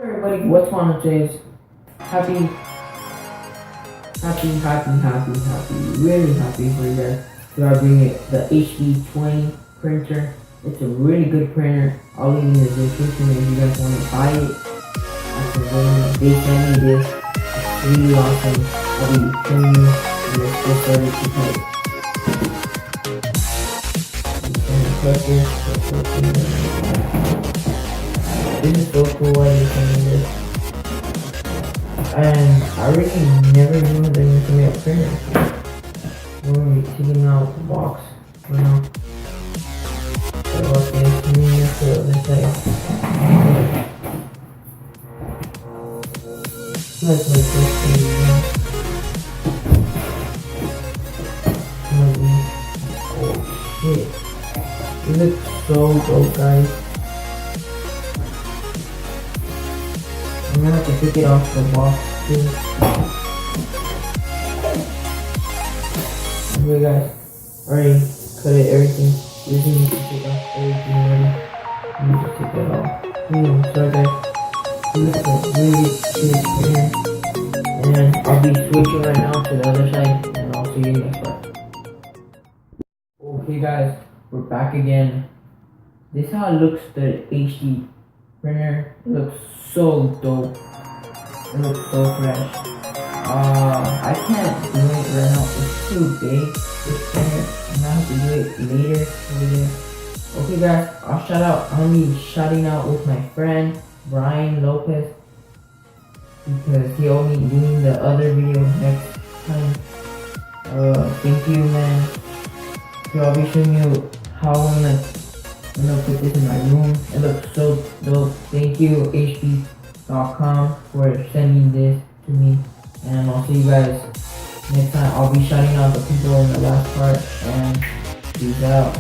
Everybody, what's going on today is happy, really happy for you guys. We are bringing the HD20 printer. It's a really good printer. I'll leave in the description if you guys want to buy it. They sent me this. It's really awesome. I'll be showing you and let's get started to play. This is so cool why they sent me this. And I really never knew they were gonna be a printer. We're gonna be taking out the box right now. So okay, let me just put it on this side. Let's make this thing. Oh shit. It looks so dope, guys. I'm gonna have to pick it off the box too. Okay guys, already cut it, everything. You just need to take off everything already. Let me just take that off. Sorry guys. This is a really big printer. And I'll be switching right now to the other side and I'll see you next part. Okay guys, we're back again. This is how it looks, the HD printer. It looks so dope. It looks so fresh. I can't do it right now. It's too big. This printer. I'm gonna have to do it later over there. Okay guys, I'll shout out. I'm gonna be shouting out with my friend Brian Lopez because he owed me doing the other video next time. Thank you, man. So I'll be showing you how I'm gonna put this in my room. It looks so dope. Thank you HP.com for sending this to me. And I'll see you guys next time. I'll be shouting out the people in the last part. And peace out.